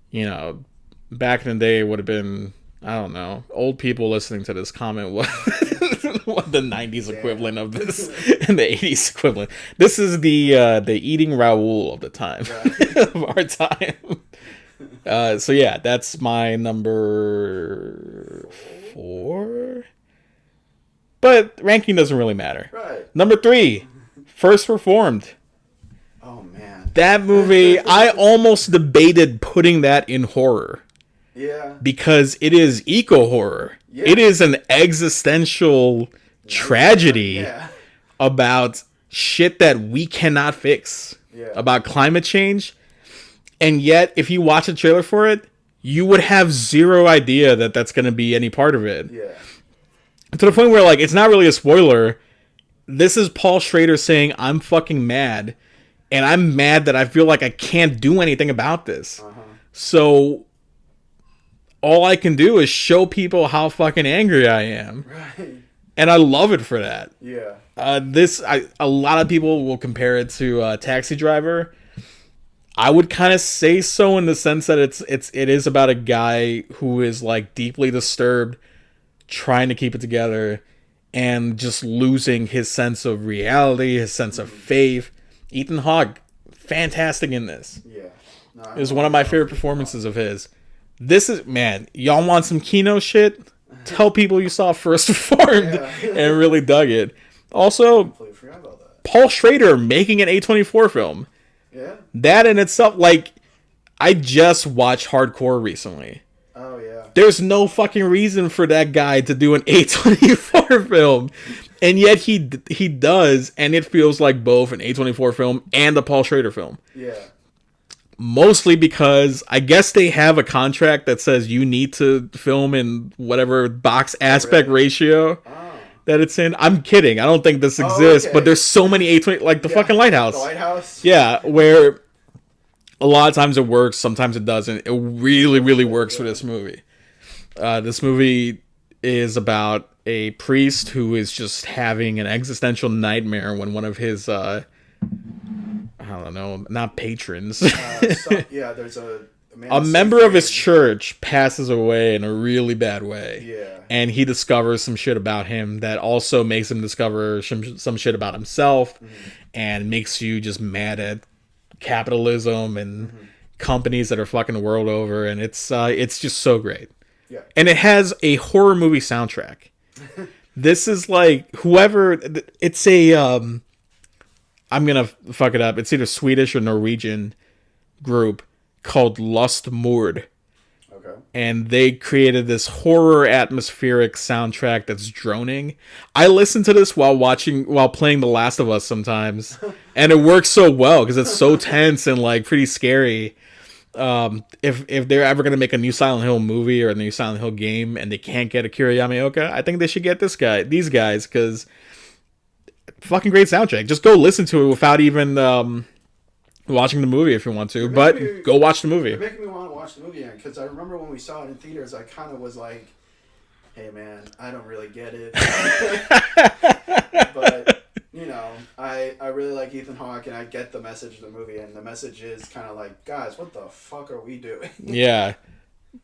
You know, back in the day, it would have been, I don't know, old people listening to this comment what the 90s equivalent of this and the 80s equivalent. This is the eating Raoul of the time, of our time. So yeah, that's my number 4. But ranking doesn't really matter. Right. Number 3, First Reformed. Oh man. That movie, I almost debated putting that in horror. Yeah. Because it is eco-horror. Yeah. It is an existential tragedy about shit that we cannot fix. Yeah. About climate change. And yet, if you watch a trailer for it, you would have zero idea that that's going to be any part of it. Yeah. To the point where, like, it's not really a spoiler. This is Paul Schrader saying, I'm fucking mad. And I'm mad that I feel like I can't do anything about this. Uh-huh. So, all I can do is show people how fucking angry I am. Right. And I love it for that. Yeah. A lot of people will compare it to Taxi Driver. I would kind of say so in the sense that it is about a guy who is like deeply disturbed, trying to keep it together, and just losing his sense of reality, his sense of faith. Ethan Hawke, fantastic in this. Yeah. No, it was one of my favorite performances of his. This is, man, y'all want some Kino shit? Tell people you saw First Reformed and really dug it. Also, Paul Schrader making an A24 film. Yeah. That in itself, like, I just watched Hardcore recently. Oh, yeah. There's no fucking reason for that guy to do an A24 film. And yet he does, and it feels like both an A24 film and a Paul Schrader film. Yeah. Mostly because I guess they have a contract that says you need to film in whatever box aspect ratio that it's in. I'm kidding. I don't think this exists, but there's so many A20, like the fucking Lighthouse. The Lighthouse? Yeah, where a lot of times it works, sometimes it doesn't. It really, really works for this movie. This movie is about a priest who is just having an existential nightmare when one of his, I don't know, not patrons. There's a member of his church passes away in a really bad way. Yeah. And he discovers some shit about him that also makes him discover some shit about himself and makes you just mad at capitalism and companies that are fucking the world over. And it's just so great. Yeah. And it has a horror movie soundtrack. This is like it's a I'm gonna fuck it up. It's either Swedish or Norwegian group called Lust Mord. Okay. And they created this horror atmospheric soundtrack that's droning. I listen to this while playing The Last of Us sometimes, and it works so well because it's so tense and like pretty scary. If they're ever gonna make a new Silent Hill movie or a new Silent Hill game and they can't get Akira Yamaoka, I think they should get these guys, because fucking great soundtrack. Just go listen to it without even watching the movie if you want to, but go watch the movie. You're making me want to watch the movie again, because I remember when we saw it in theaters, I kind of was like, hey man, I don't really get it. But, you know, I really like Ethan Hawke, and I get the message of the movie, and the message is kind of like, guys, what the fuck are we doing? Yeah.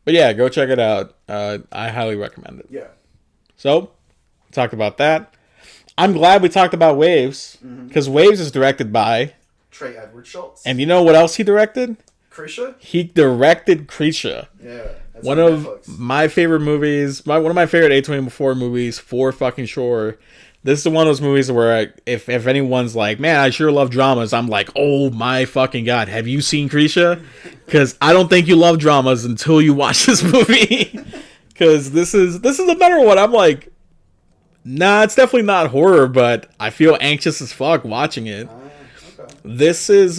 But yeah, go check it out. I highly recommend it. Yeah. So, talked about that. I'm glad we talked about Waves, because Waves is directed by Trey Edward Schultz. And you know what else he directed? Krisha? He directed Krisha. Yeah. That's one of Netflix. My favorite movies, one of my favorite A24 movies for fucking sure. This is one of those movies where if anyone's like, man, I sure love dramas, I'm like, oh my fucking God, have you seen Krisha? Because I don't think you love dramas until you watch this movie. Because this is a better one. I'm like, nah, it's definitely not horror, but I feel anxious as fuck watching it. Okay. This is,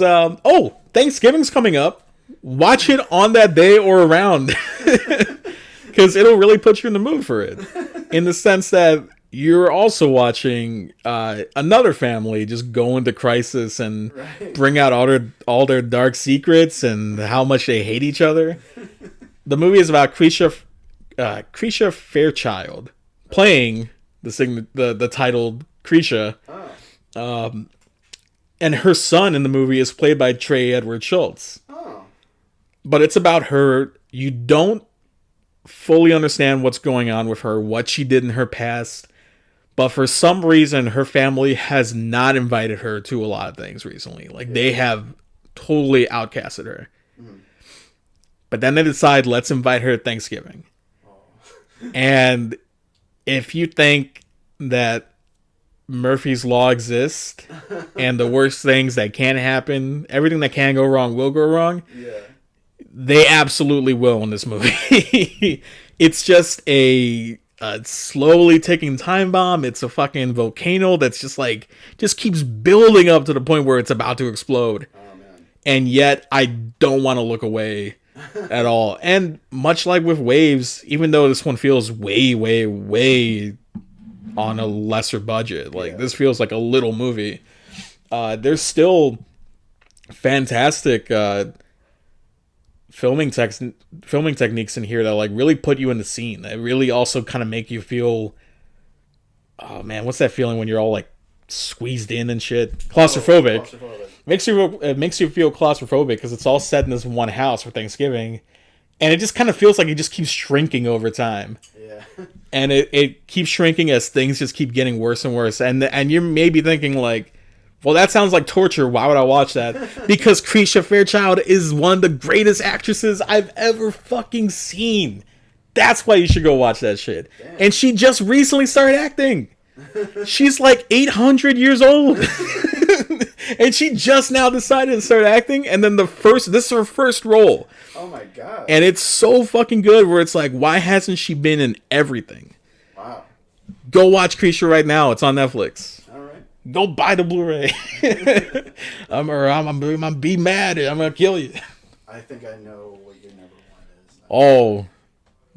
Thanksgiving's coming up. Watch it on that day or around. Because it'll really put you in the mood for it. In the sense that you're also watching another family just go into crisis and bring out all their dark secrets and how much they hate each other. The movie is about Krisha Krisha Fairchild playing the titled Krisha. Oh. And her son in the movie is played by Trey Edward Schultz. Oh. But it's about her. You don't fully understand what's going on with her, what she did in her past. But for some reason, her family has not invited her to a lot of things recently. Like, they have totally outcasted her. Mm. But then they decide, let's invite her to Thanksgiving. Oh. And if you think that Murphy's Law exists and the worst things that can happen, everything that can go wrong will go wrong, they absolutely will in this movie. It's just a slowly ticking time bomb. It's a fucking volcano that's just keeps building up to the point where it's about to explode. Oh, man. And yet I don't want to look away at all. And much like with Waves, even though this one feels way, way, way on a lesser budget, this feels like a little movie, there's still fantastic filming techniques in here that really put you in the scene, that really also kind of make you feel, oh man, what's that feeling when you're all squeezed in and shit? Claustrophobic. It makes you feel claustrophobic because it's all set in this one house for Thanksgiving, and it just kind of feels like it just keeps shrinking over time. Yeah. And it keeps shrinking as things just keep getting worse and worse, and you're maybe thinking well, that sounds like torture. Why would I watch that? Because Krisha Fairchild is one of the greatest actresses I've ever fucking seen. That's why you should go watch that shit. Damn. And she just recently started acting. She's 800 years old. And she just now decided to start acting. And then this is her first role. Oh my God. And it's so fucking good where it's why hasn't she been in everything? Wow. Go watch Krisha right now. It's on Netflix. Go buy the Blu-ray. I'm gonna be mad. I'm gonna kill you. I think I know what your number one is. Oh,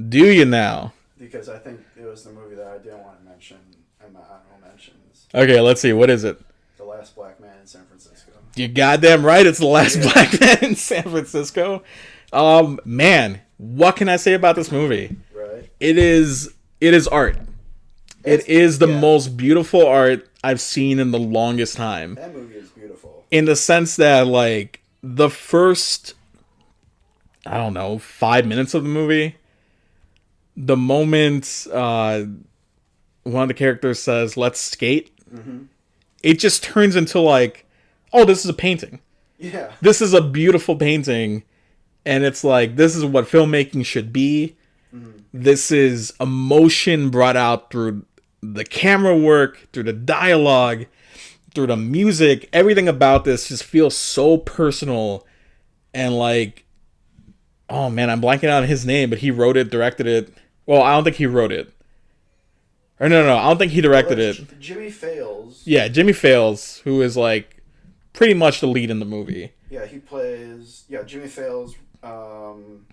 do you now? Because I think it was the movie that I didn't want to mention in my honorable mentions. Okay, let's see. What is it? The Last Black Man in San Francisco. You goddamn right. It's The Last Black Man in San Francisco. Man, what can I say about this movie? Right. It is art. It is the most beautiful art I've seen in the longest time. That movie is beautiful. In the sense that, the first, 5 minutes of the movie, the moment one of the characters says, "Let's skate," it just turns into oh, this is a painting. Yeah. This is a beautiful painting. And it's this is what filmmaking should be. Mm-hmm. This is emotion brought out through the camera work, through the dialogue, through the music. Everything about this just feels so personal. And oh man, I'm blanking out on his name, but he wrote it, directed it. Well, I don't think he wrote it. Or no, I don't think he directed it. Jimmy Fails. Yeah, Jimmy Fails, who is pretty much the lead in the movie. Yeah, he plays. Yeah, Jimmy Fails. Hold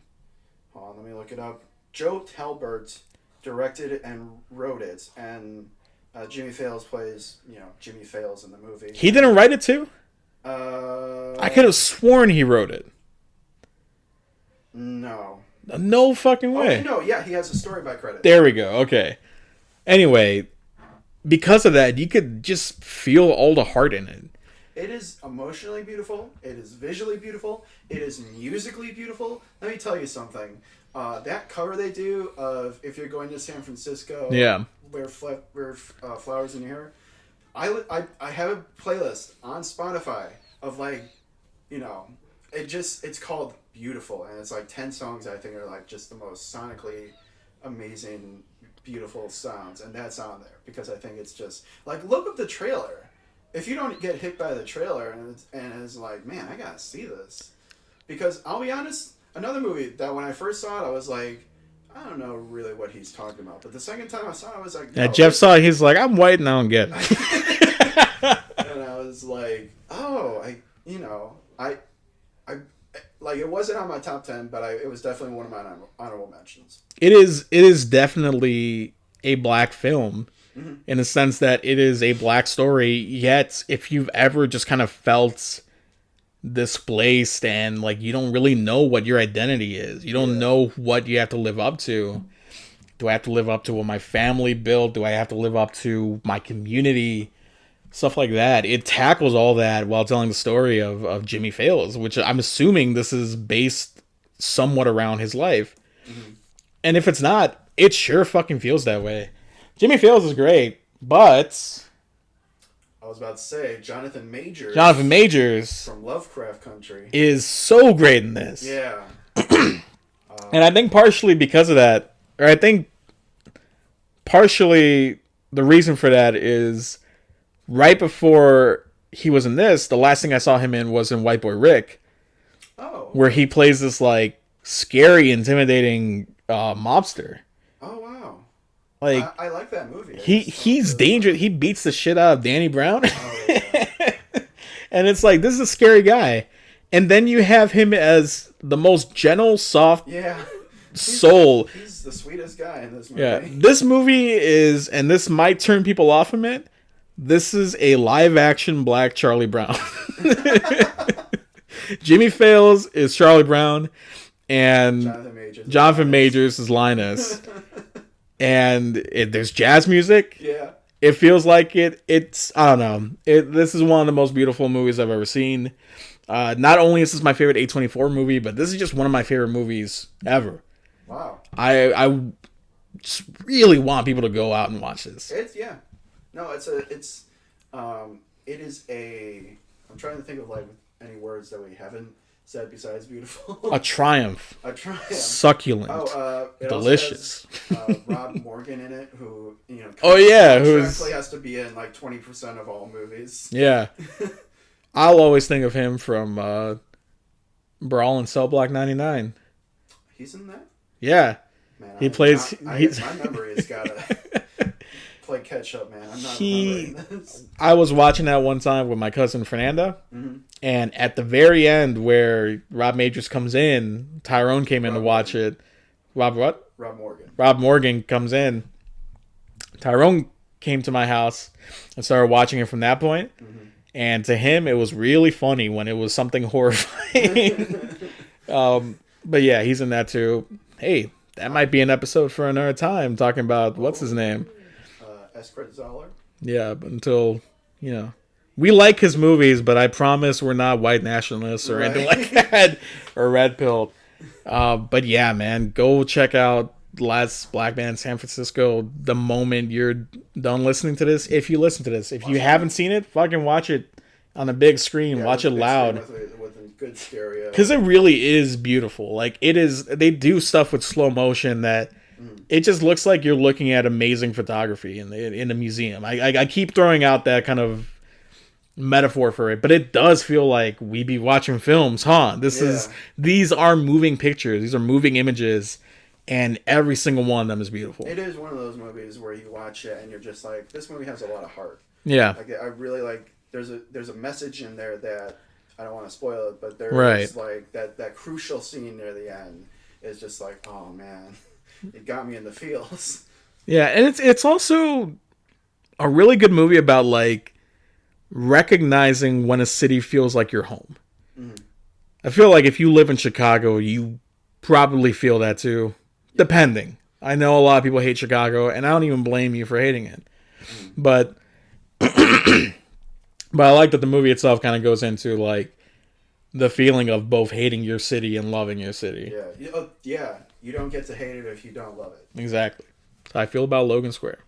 on, let me look it up. Joe Talbert directed and wrote it, and Jimmy Fails plays, Jimmy Fails in the movie. He didn't write it too? I could have sworn he wrote it. No. No fucking way. No, yeah, he has a story by credit. There we go, okay. Anyway, because of that, you could just feel all the heart in it. It is emotionally beautiful. It is visually beautiful. It is musically beautiful. Let me tell you something. That cover they do of "If You're Going to San Francisco," where flowers in your hair. I have a playlist on Spotify of it's called Beautiful, and it's 10 songs I think are just the most sonically amazing, beautiful sounds, and that's on there because I think it's just look up the trailer. If you don't get hit by the trailer and it's man, I gotta see this, because I'll be honest. Another movie that when I first saw it, I was I don't know really what he's talking about. But the second time I saw it, I was yeah, Jeff saw it, he's I'm white and I don't get it. And I was it wasn't on my top 10, but it was definitely one of my honorable mentions. It is definitely a black film, in the sense that it is a black story. Yet, if you've ever just kind of felt displaced and you don't really know what your identity is, you don't know what you have to live up to, Do I have to live up to what my family built? Do I have to live up to my community? Stuff like that. It tackles all that while telling the story of Jimmy Fails, which I'm assuming this is based somewhat around his life. Mm-hmm. And if it's not, it sure fucking feels that way. Jimmy Fails is great, but I was about to say Jonathan Majors. From Lovecraft Country is so great in this. Yeah. And I think partially because of that, or I think partially the reason for that is right before he was in this, the last thing I saw him in was in White Boy Rick. Oh. Where he plays this, like, scary, intimidating mobster. Oh, wow. Like, I like that movie. He's dangerous. He beats the shit out of Danny Brown. Oh, yeah. And it's like, this is a scary guy. And then you have him as the most gentle, soft soul. He's the sweetest guy in this movie. Yeah. This movie is, and this might turn people off from it, this is a live-action Black Charlie Brown. Jimmy Fails is Charlie Brown, and Jonathan Majors is Linus. And there's jazz music. Yeah. It feels like it's I don't know. This is one of the most beautiful movies I've ever seen. Not only is this my favorite A24 movie, but this is just one of my favorite movies ever. Wow. I just really want people to go out and watch this. It is a I'm trying to think of like any words that we haven't said besides beautiful. A triumph. Succulent. Delicious. Also has, Rob Morgan in it, who who's has to be in like 20% of all movies. Yeah. I'll always think of him from Brawl in Cell Block 99. He's in that? Yeah. Man, he plays. My memory has got to play catch up, man. I'm not remembering this. I was watching that one time with my cousin Fernanda, and at the very end where Rob Majors comes in, Tyrone came in to watch it. Rob what? Rob Morgan. Rob Morgan comes in. Tyrone came to my house and started watching it from that point. And to him, it was really funny when it was something horrifying. But yeah, he's in that too. Hey, that might be an episode for another time, talking about, what's his name? Eskret Zoller. Yeah, but until, we like his movies, but I promise we're not white nationalists or anything like that, or red pilled. But yeah, man, go check out Last Black Man in San Francisco the moment you're done listening to this. If you listen to this, if you haven't seen it, fucking watch it on a big screen. Watch it loud. With a good stereo. Because it really is beautiful. Like, it is. They do stuff with slow motion that it just looks like you're looking at amazing photography in a museum. I keep throwing out that kind of metaphor for it, but it does feel like we be watching films, huh? These are moving pictures. These are moving images. And every single one of them is beautiful. It is one of those movies where you watch it and you're just like, this movie has a lot of heart. Yeah. Like, I really like. There's a message in there that I don't want to spoil it, but there's like that crucial scene near the end is just like, oh man, it got me in the feels. Yeah, and it's also a really good movie about like recognizing when a city feels like your home. I feel like if you live in Chicago, you probably feel that too. Depending. I know a lot of people hate Chicago, and I don't even blame you for hating it. But I like that the movie itself kind of goes into like the feeling of both hating your city and loving your city. Yeah. You don't get to hate it if you don't love it. Exactly. So I feel about Logan Square.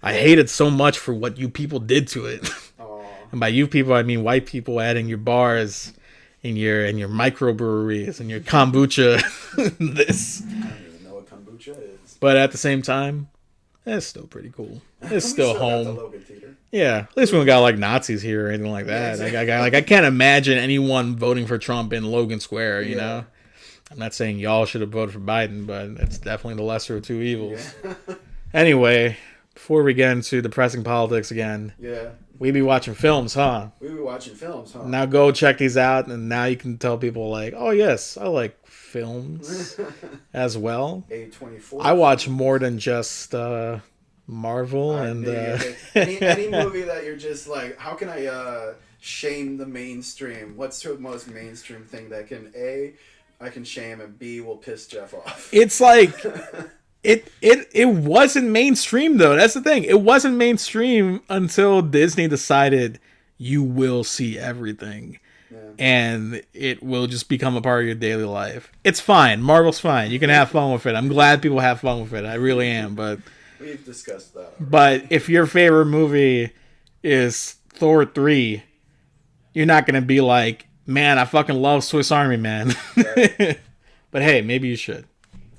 I hate it so much for what you people did to it. And by you people, I mean white people adding your bars and your microbreweries and your kombucha. This. I don't even know what kombucha is. But at the same time, it's still pretty cool. It's still home. Got the Logan Theater. Yeah, at least we don't got like Nazis here or anything like that. Yeah, exactly. I can't imagine anyone voting for Trump in Logan Square. You know, I'm not saying y'all should have voted for Biden, but it's definitely the lesser of two evils. Yeah. Anyway, before we get into depressing politics again, we be watching films, huh? Now go check these out, and now you can tell people like, oh yes, I like films as well. A24. I watch more than just Marvel and any movie that you're just like, how can I shame the mainstream? What's the most mainstream thing that can I can shame, and B will piss Jeff off? It's like It wasn't mainstream though. That's the thing. It wasn't mainstream until Disney decided you will see everything. Yeah. And it will just become a part of your daily life. It's fine. Marvel's fine. You can have fun with it. I'm glad people have fun with it. I really am. But we've discussed that. But if your favorite movie is Thor 3, you're not gonna be like, man, I fucking love Swiss Army Man. Right. But hey, maybe you should.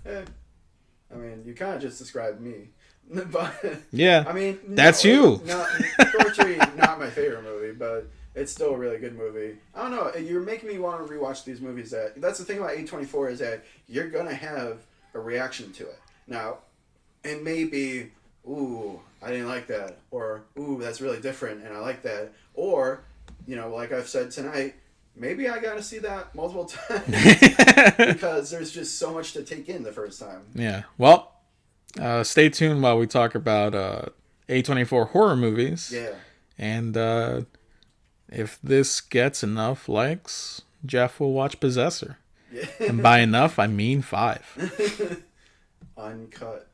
I mean, you kind of just described me. But yeah, I mean, that's you. Thor 3, not my favorite movie, but it's still a really good movie. I don't know. You're making me want to rewatch these movies. That's the thing about A24 is that you're gonna have a reaction to it. Now, it may be, ooh, I didn't like that, or ooh, that's really different, and I like that, or, you know, like I've said tonight, maybe I got to see that multiple times because there's just so much to take in the first time. Yeah. Well, stay tuned while we talk about A24 horror movies. Yeah. And if this gets enough likes, Jeff will watch Possessor. Yeah. And by enough, I mean 5. Uncut.